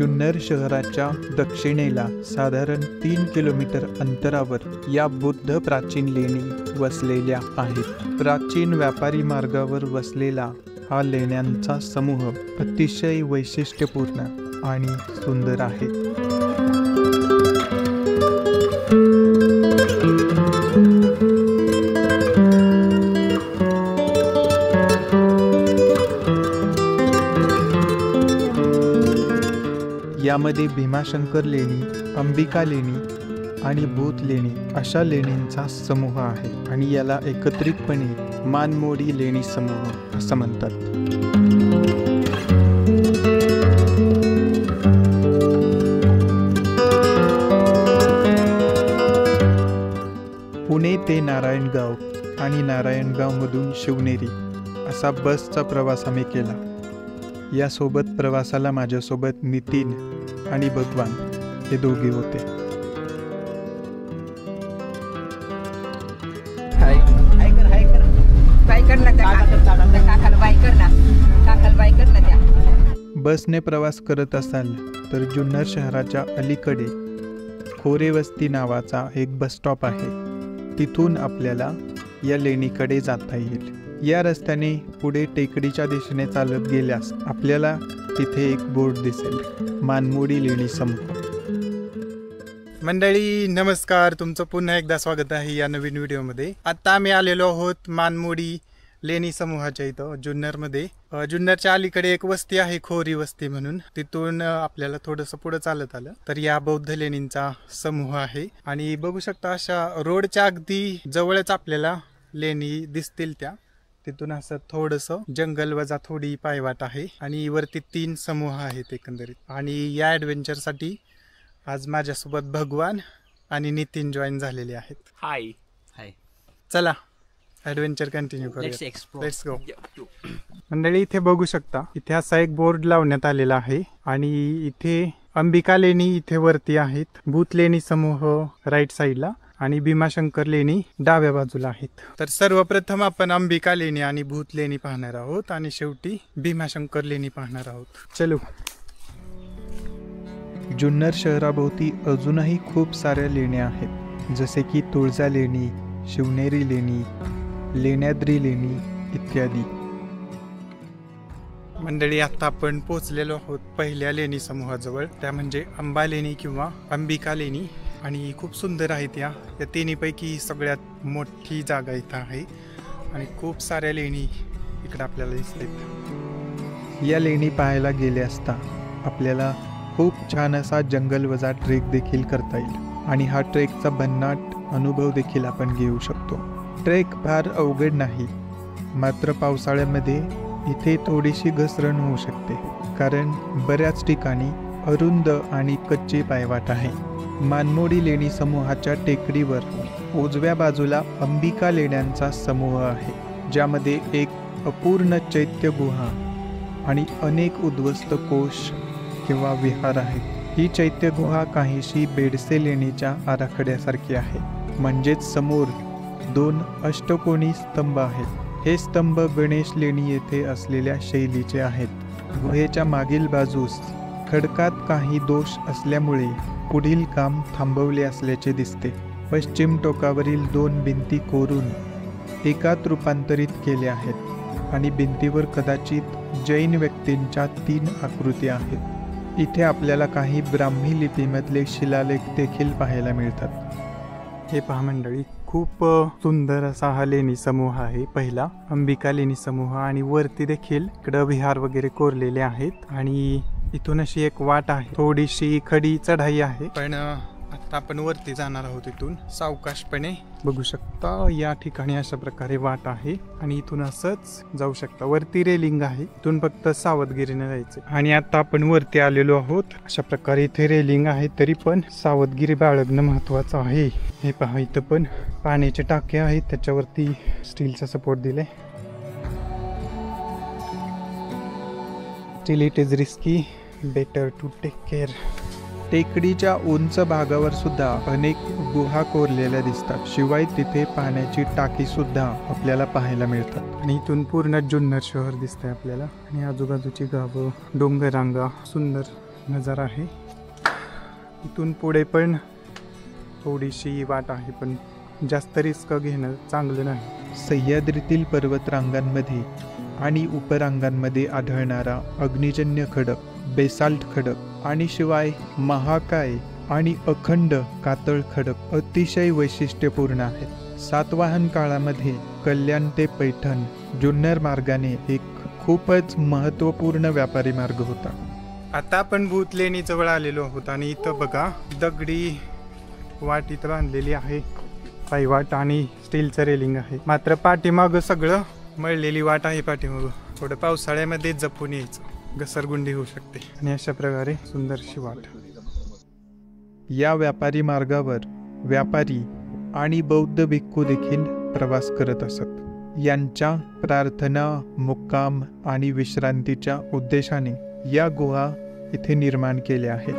जुन्नर शहराच्या दक्षिणेला साधारण 3 किलोमीटर अंतरावर या बुद्ध प्राचीन लेणी वसलेल्या आहेत। प्राचीन व्यापारी मार्गावर वसलेला हा लेण्यांचा समूह अतिशय वैशिष्ट्यपूर्ण आणि सुंदर आहे। यामध्ये भीमाशंकर लेणी, अंबिका लेणी आणि भूत लेणी अशा लेणींचा समूह आहे आणि याला एकत्रितपणे मानमोडी लेणी समूह असं म्हणतात। पुणे ते नारायणगाव आणि नारायणगावमधून शिवनेरी असा बसचा प्रवास आम्ही केला। यासोबत प्रवासाला माझ्यासोबत नितीन आणि भगवान हे दोघे होते। बसने प्रवास करत असाल तर जुन्नर शहराच्या अलीकडे खोरेवस्ती नावाचा एक बस स्टॉप आहे, तिथून आपल्याला या लेणीकडे जाता येईल। या रस्त्याने पुढे टेकडीच्या दिशेने चालत गेल्यास आपल्याला तिथे एक बोर्ड दिसेल, मानमोडी लेणी समूह। मंडळी नमस्कार, तुमचं पुन्हा एकदा स्वागत आहे या नवीन व्हिडिओमध्ये। आता आम्ही आलेलो आहोत मानमोडी लेणी समूहाच्या इथं जुन्नरमध्ये। जुन्नरच्या अलीकडे एक वस्ती आहे खोरी वस्ती म्हणून, तिथून आपल्याला थोडंसं पुढे चालत आलं तर या बौद्ध लेणींचा समूह आहे। आणि बघू शकता अशा रोडच्या अगदी जवळच आपल्याला लेणी दिसतील त्या। तिथून असं थोडंसं जंगल वजा थोडी पायवाट आहे आणि वरती 3 समूह आहेत एकंदरीत। आणि या ॲडव्हेंचरसाठी आज माझ्यासोबत भगवान आणि नितीन जॉईन झालेले आहेत। हाय चला ॲडव्हेंचर कंटिन्यू करूया, लेट्स गो। मंडळी इथे बघू शकता, इथे असा एक बोर्ड लावण्यात आलेला आहे आणि इथे अंबिका लेणी इथे वरती आहेत, भूत लेणी समूह राईट साईडला आणि भीमाशंकर लेणी डाव्या बाजूला आहेत। तर सर्वप्रथम आपण अंबिका लेणी आणि भूत लेणी पाहणार आहोत आणि शेवटी भीमाशंकर लेणी पाहणार आहोत। चलो। जुन्नर शहराभोवती अजूनही खूप साऱ्या लेण्या आहेत, जसे की तुळजा लेणी, शिवनेरी लेणी, लेण्याद्री लेणी इत्यादी। मंडळी आता आपण पोहोचलेलो आहोत पहिल्या लेणी समूहाजवळ, त्या म्हणजे अंबा लेणी किंवा अंबिका लेणी। आणि खूप सुंदर आहेत या तिन्हीपैकी सगळ्यात मोठी जागा इथं आहे आणि खूप साऱ्या लेणी इकडे आपल्याला दिसतात। या लेणी पाहायला गेले असता आपल्याला खूप छान असा जंगल वजा ट्रेक देखील करता येईल आणि हा ट्रेकचा भन्नाट अनुभव देखील आपण घेऊ शकतो। ट्रेक फार अवघड नाही, मात्र पावसाळ्यामध्ये इथे थोडीशी घसरण होऊ शकते, कारण बऱ्याच ठिकाणी अरुंद आणि कच्चे पायवाट आहे। मानमोडी लेणी समूहाच्या टेकडीवर उजव्या बाजूला अंबिका लेण्यांचा समूह आहे, ज्यामध्ये एक अपूर्ण चैत्य गुहा आणि अनेक उद्ध्वस्त कोश किंवा विहार आहेत। ही चैत्य गुहा काहीशी बेडसे लेणीच्या आराखड्यासारखी आहे, म्हणजेच समोर 2 अष्टकोनी स्तंभ आहेत। हे स्तंभ गणेश लेणी येथे असलेल्या शैलीचे आहेत। गुहेच्या मागील बाजूस खडकात काही दोष असल्यामुळे पुढील काम थांबवले असल्याचे दिसते। पश्चिम टोकावरील 2 भिंती कोरून एकात रूपांतरित केल्या आहेत आणि भिंतीवर कदाचित जैन व्यक्तींच्या 3 आकृती आहेत। इथे आपल्याला काही ब्राह्मी लिपीमधले शिलालेख देखील पाहायला मिळतात। हे पहा मंडळी, खूप सुंदर असा हा लेणी समूह आहे पहिला, अंबिका लेणी समूह। आणि वरती देखील इकडं विहार वगैरे कोरलेले आहेत आणि इथून अशी एक वाट आहे, थोडीशी खडी चढाई आहे, पण आता आपण वरती जाणार आहोत इथून सावकाशपणे। बघू शकता या ठिकाणी अशा प्रकारे वाट आहे आणि इथून असंच जाऊ शकता। वरती रेलिंग आहे, इथून फक्त सावधगिरीने जायचे। आणि आता आपण वरती आलेलो आहोत, अशा प्रकारे इथे रेलिंग आहे, तरी पण सावधगिरी बाळगणं महत्वाचं आहे। हे पहा, इथं पण पाण्याचे टाके आहेत, त्याच्यावरती स्टीलचा सपोर्ट दिलाय। Steel it is risky, better to take care. टेकडीच्या उंच भागावर सुद्धा अनेक गुहा कोरलेल्या दिसतात, शिवाय तिथे पाण्याची टाकी सुद्धा आपल्याला पाहायला मिळतात। आणि इथून पूर्ण जुन्नर शहर दिसतंय आपल्याला आणि आजूबाजूची गावं, डोंगररांगा, सुंदर नजारा आहे. इथून पुढे पण थोडीशी वाट आहे, पण जास्त रिस्क घेणं चांगलं नाही. सह्याद्रीतील पर्वतरांगांमध्ये आणि उपरांगांमध्ये आढळणारा अग्निजन्य खडक, बेसाल्ट खडक आणि शिवाय महाकाय आणि अखंड कातळ खडक अतिशय वैशिष्ट्यपूर्ण आहेत. सातवाहन काळामध्ये कल्याण ते पैठण जुन्नर मार्गाने एक खूपच महत्त्वपूर्ण व्यापारी मार्ग होता. आता आपण भूत लेणी जवळ आलेलो आहोत आणि इथं बघा दगडी वाट इथं बांधलेली आहे, पायवाट आणि स्टीलचं रेलिंग आहे. मात्र पाठीमागं सगळं मळलेली वाट आहे. पाठीमागं थोडं पावसाळ्यामध्ये जपून यायचं, घसरगुंडी होऊ शकते. आणि अशा प्रकारे सुंदरशी वाट. या व्यापारी मार्गावर व्यापारी आणि बौद्ध भिक्खू देखील प्रवास करत असत. यांच्या प्रार्थना, मुक्काम आणि विश्रांतीच्या उद्देशाने या गुहा इथे निर्माण केल्या आहेत.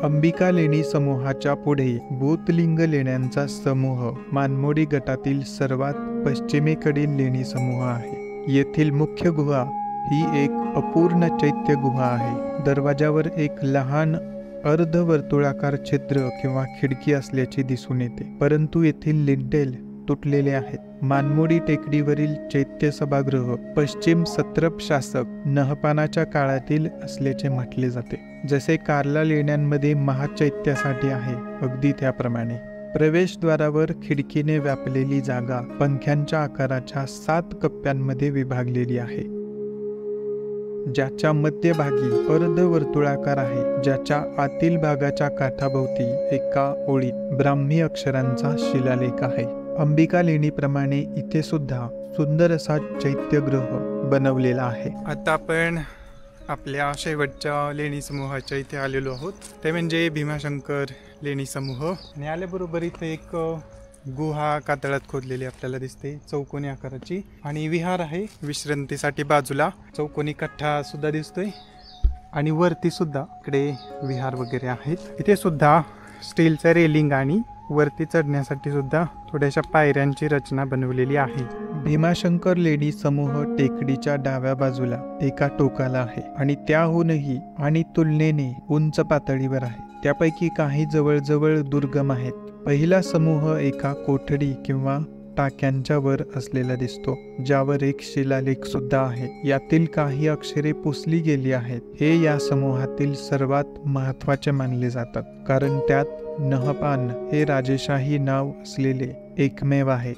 अंबिका लेणी समूहाच्या पुढे भूतलिंग लेण्यांचा समूह मानमोडी गटातील सर्वात पश्चिमेकडील लेणी समूह आहे. येथील मुख्य गुहा ही एक अपूर्ण चैत्य गुहा आहे. दरवाजावर एक लहान अर्धवर्तुळाकार छिद्र किंवा खिडकी असल्याचे दिसून येते, परंतु येथील लिंटेल तुटलेले आहेत. मानमोडी टेकडीवरील चैत्य सभागृह पश्चिम सत्रप शासक नहपानाच्या काळातील असल्याचे म्हटले जाते. जसे कार्ला लेण्यांमध्ये महाचैत्यासाठी आहे, अगदी त्याप्रमाणे प्रवेशद्वारावर खिडकीने व्यापलेली जागा पंख्यांच्या आकाराच्या 7 कप्प्यांमध्ये विभागलेली आहे, ज्याच्या मध्यभागी अर्धवर्तुळाकार आहे, ज्याच्या आतील भागाच्या काठाभोवती एका ओळीत ब्राह्मी अक्षरांचा शिलालेख आहे. अंबिका लेणीप्रमाणे इथे सुद्धा सुंदर असा चैत्यगृह बनवलेला आहे. आता आपण आपल्या शेवटच्या लेणी समूहाच्या इथे आलेलो आहोत, ते म्हणजे भीमाशंकर लेणी समूह. आणि आल्याबरोबर इथे एक गुहा कातळात खोदलेली आपल्याला दिसते, चौकोनी आकाराची. आणि विहार आहे विश्रांतीसाठी. बाजूला चौकोनी कट्टा सुद्धा दिसतोय आणि वरती सुद्धा इकडे विहार वगैरे आहेत. इथे सुद्धा स्टीलचं रेलिंग आणि वरती चढण्यासाठी सुद्धा थोड्याशा पायऱ्यांची रचना बनवलेली आहे. भीमाशंकर लेणी समूह टेकडीच्या डाव्या बाजूला एका टोकाला आहे आणि त्याहूनही आणि तुलनेने उंच पातळीवर आहे. त्यापैकी काही जवळजवळ दुर्गम आहेत. पहिला समूह एका कोठडी किंवा टाक्यांच्या वर असलेला दिसतो, ज्यावर एक शिलालेख सुद्धा आहे. यातील काही अक्षरे पुसली गेली आहेत. हे या समूहातील सर्वात महत्त्वाचे मानले जातात, कारण त्यात नहपान हे राजेशाही नाव असलेले एकमेव आहे,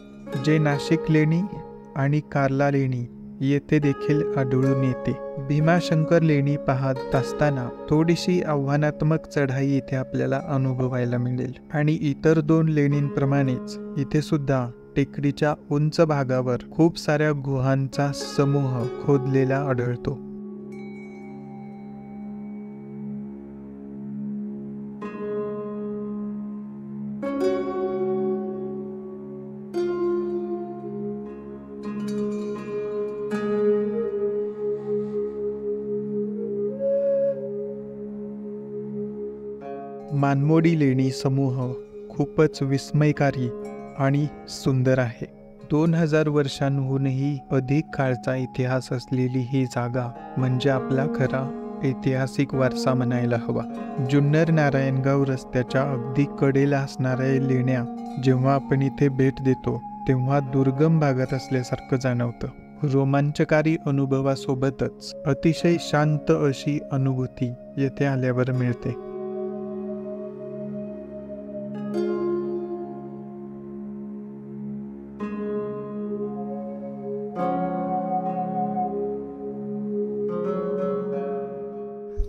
जे नाशिक लेणी आणि कार्ला लेणी येथे देखील आढळून येते. भीमाशंकर लेणी पाहत असताना थोडीशी आव्हानात्मक चढाई इथे आपल्याला अनुभवायला मिळेल. आणि इतर 2 लेणींप्रमाणेच इथे सुद्धा टेकडीच्या उंच भागावर खूप साऱ्या गुहांचा समूह खोदलेला आढळतो. मानमोडी लेणी समूह खूपच विस्मयकारी आणि सुंदर आहे. 2000 वर्षांहूनही अधिक काळचा इतिहास असलेली ही जागा म्हणजे आपला खरा ऐतिहासिक वारसा म्हणायला हवा. जुन्नर नारायणगाव रस्त्याच्या अगदी कडेला असणाऱ्या लेण्या जेव्हा आपण इथे भेट देतो तेव्हा दुर्गम भागात असल्यासारखं जाणवतं. रोमांचकारी अनुभवासोबतच अतिशय शांत अशी अनुभूती येथे आल्यावर मिळते.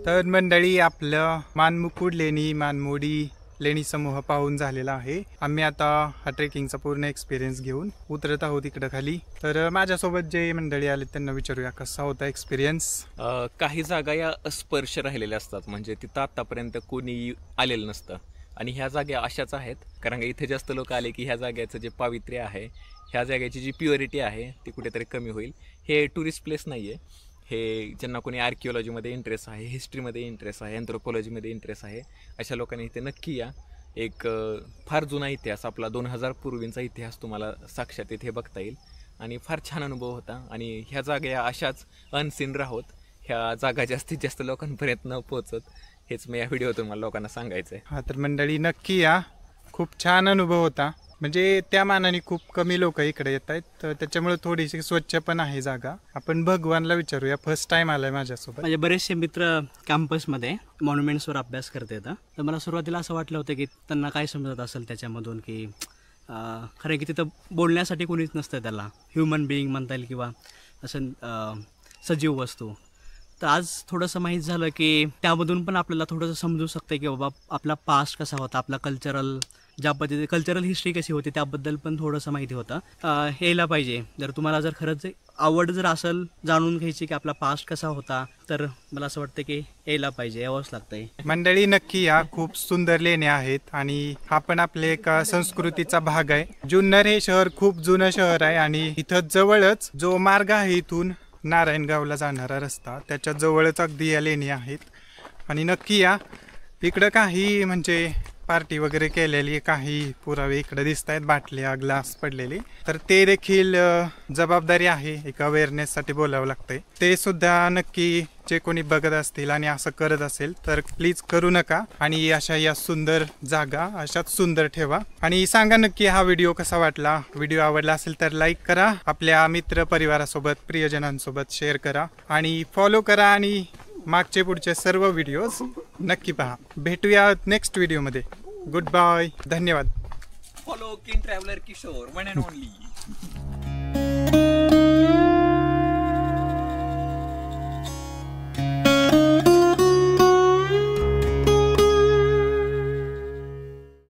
तर मंडळी, आपलं मानमुकुड लेणी मानमोडी लेणी समूह पाहून झालेला आहे. आम्ही आता हा ट्रेकिंगचा पूर्ण एक्सपिरियन्स घेऊन उतरत आहोत इकडं खाली. तर माझ्यासोबत जे मंडळी आले त्यांना विचारूया कसा होता एक्सपिरियन्स. काही जागा या अस्पर्श राहिलेल्या असतात, म्हणजे तिथं आतापर्यंत कोणी आलेलं नसतं. आणि ह्या जागा अशाच आहेत, कारण का इथे जास्त लोक आले की ह्या जागेचं जे पावित्र्य आहे, ह्या जागेची जी प्युरिटी आहे ती कुठेतरी कमी होईल. हे टुरिस्ट प्लेस नाही आहे. हे ज्यांना कोणी आर्किओलॉजीमध्ये इंटरेस्ट आहे, हिस्ट्रीमध्ये इंटरेस्ट आहे, अँथ्रोपॉलॉजीमध्ये इंटरेस्ट आहे, अशा लोकांनी इथे नक्की या. एक फार जुना इतिहास, आपला 2000 पूर्वींचा इतिहास तुम्हाला साक्षात इथे बघता येईल आणि फार छान अनुभव होता. आणि ह्या जागा अशाच अनसीन राहोत. ह्या जागा जास्तीत जास्त लोकांपर्यंत न पोहोचत हेच मी या व्हिडिओतून मला लोकांना सांगायचं आहे. हा तर मंडळी नक्की या, खूप छान अनुभव होता. म्हणजे त्या मानाने खूप कमी लोक इकडे येत आहेत, तर त्याच्यामुळे थोडीशी स्वच्छ पण आहे जागा. आपण भगवानला विचारूया, फर्स्ट टाइम आलाय माझ्यासोबत. माझे बरेचसे मित्र कॅम्पसमध्ये मॉन्युमेंट्सवर अभ्यास करत येतं. तर मला सुरुवातीला असं वाटलं होतं की त्यांना काय समजत असेल त्याच्यामधून, की खरं की तिथं बोलण्यासाठी कोणीच नसतं, त्याला ह्युमन बिईंग म्हणता येईल किंवा असं सजीव वस्तू. तर आज थोडंसं माहीत झालं की त्यामधून पण आपल्याला थोडंसं समजू शकतं की बाबा आपला पास्ट कसा होता, आपला कल्चरल ज्या पद्धतीने कल्चरल हिस्ट्री कशी होती त्याबद्दल पण थोडंसं माहिती होतं. यायला पाहिजे. जर तुम्हाला जर खरंच आवड जर असेल जाणून घ्यायची की आपला पास्ट कसा होता, तर मला असं वाटतं की यायला पाहिजे, यावंच लागतंय. मंडळी नक्की या, खूप सुंदर लेण्या आहेत आणि हा पण आपल्या एका संस्कृतीचा भाग आहे. जुन्नर हे शहर खूप जुनं शहर आहे आणि इथं जवळच जो मार्ग आहे इथून नारायणगावला जाणारा रस्ता, त्याच्या जवळच अगदी या लेणी आहेत. आणि नक्की या, इकडं काही म्हणजे पार्टी वगैरे केलेली काही पुरावे इकडे दिसत आहेत, बाटल्या ग्लास पडलेले. तर ते देखील जबाबदारी आहे, एक अवेअरनेससाठी बोलावं लागतंय. ते सुद्धा नक्की जे कोणी बघत असतील आणि असं करत असेल तर प्लीज करू नका. आणि अशा या सुंदर जागा अशाच सुंदर ठेवा. आणि सांगा नक्की हा व्हिडिओ कसा वाटला. व्हिडिओ आवडला असेल तर लाईक करा, आपल्या मित्र परिवारासोबत प्रियजनांसोबत शेअर करा आणि फॉलो करा. आणि मागचे पुढचे सर्व व्हिडिओज नक्की पहा. भेटूया नेक्स्ट व्हिडिओमध्ये. गुड बाय, धन्यवाद. Follow king traveller Kishor, one and only.